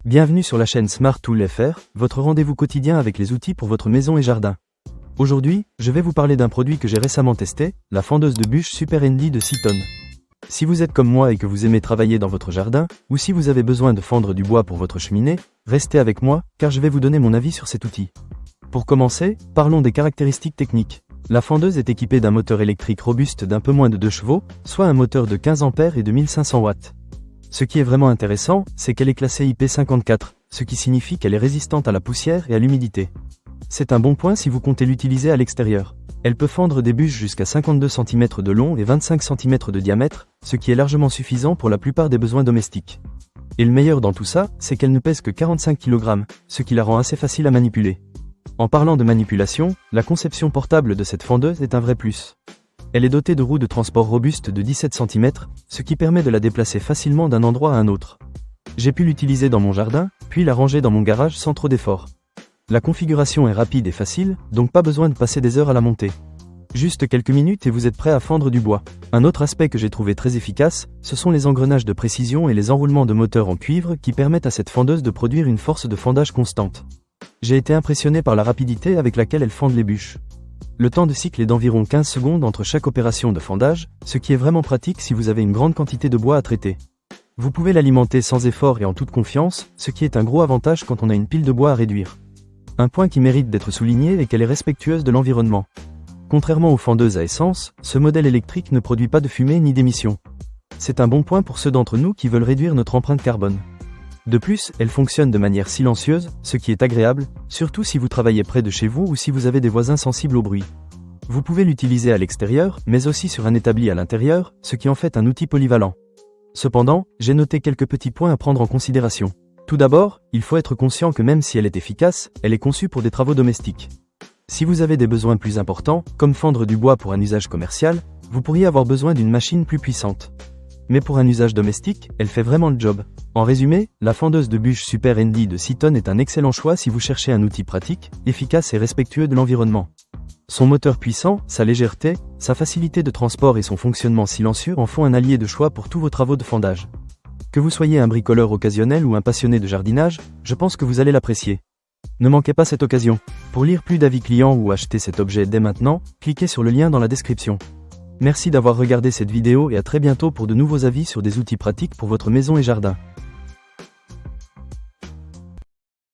Bienvenue sur la chaîne Smart Tool FR, votre rendez-vous quotidien avec les outils pour votre maison et jardin. Aujourd'hui, je vais vous parler d'un produit que j'ai récemment testé, la fendeuse de bûches Super Handy de 6 tonnes. Si vous êtes comme moi et que vous aimez travailler dans votre jardin, ou si vous avez besoin de fendre du bois pour votre cheminée, restez avec moi, car je vais vous donner mon avis sur cet outil. Pour commencer, parlons des caractéristiques techniques. La fendeuse est équipée d'un moteur électrique robuste d'un peu moins de 2 chevaux, soit un moteur de 15 A et de 1500 watts. Ce qui est vraiment intéressant, c'est qu'elle est classée IP54, ce qui signifie qu'elle est résistante à la poussière et à l'humidité. C'est un bon point si vous comptez l'utiliser à l'extérieur. Elle peut fendre des bûches jusqu'à 52 cm de long et 25 cm de diamètre, ce qui est largement suffisant pour la plupart des besoins domestiques. Et le meilleur dans tout ça, c'est qu'elle ne pèse que 45 kg, ce qui la rend assez facile à manipuler. En parlant de manipulation, la conception portable de cette fendeuse est un vrai plus. Elle est dotée de roues de transport robustes de 17 cm, ce qui permet de la déplacer facilement d'un endroit à un autre. J'ai pu l'utiliser dans mon jardin, puis la ranger dans mon garage sans trop d'efforts. La configuration est rapide et facile, donc pas besoin de passer des heures à la monter. Juste quelques minutes et vous êtes prêt à fendre du bois. Un autre aspect que j'ai trouvé très efficace, ce sont les engrenages de précision et les enroulements de moteur en cuivre qui permettent à cette fendeuse de produire une force de fendage constante. J'ai été impressionné par la rapidité avec laquelle elle fende les bûches. Le temps de cycle est d'environ 15 secondes entre chaque opération de fendage, ce qui est vraiment pratique si vous avez une grande quantité de bois à traiter. Vous pouvez l'alimenter sans effort et en toute confiance, ce qui est un gros avantage quand on a une pile de bois à réduire. Un point qui mérite d'être souligné est qu'elle est respectueuse de l'environnement. Contrairement aux fendeuses à essence, ce modèle électrique ne produit pas de fumée ni d'émissions. C'est un bon point pour ceux d'entre nous qui veulent réduire notre empreinte carbone. De plus, elle fonctionne de manière silencieuse, ce qui est agréable, surtout si vous travaillez près de chez vous ou si vous avez des voisins sensibles au bruit. Vous pouvez l'utiliser à l'extérieur, mais aussi sur un établi à l'intérieur, ce qui en fait un outil polyvalent. Cependant, j'ai noté quelques petits points à prendre en considération. Tout d'abord, il faut être conscient que même si elle est efficace, elle est conçue pour des travaux domestiques. Si vous avez des besoins plus importants, comme fendre du bois pour un usage commercial, vous pourriez avoir besoin d'une machine plus puissante. Mais pour un usage domestique, elle fait vraiment le job. En résumé, la fendeuse de bûches Super Handy de 6 tonnes est un excellent choix si vous cherchez un outil pratique, efficace et respectueux de l'environnement. Son moteur puissant, sa légèreté, sa facilité de transport et son fonctionnement silencieux en font un allié de choix pour tous vos travaux de fendage. Que vous soyez un bricoleur occasionnel ou un passionné de jardinage, je pense que vous allez l'apprécier. Ne manquez pas cette occasion. Pour lire plus d'avis clients ou acheter cet objet dès maintenant, cliquez sur le lien dans la description. Merci d'avoir regardé cette vidéo et à très bientôt pour de nouveaux avis sur des outils pratiques pour votre maison et jardin.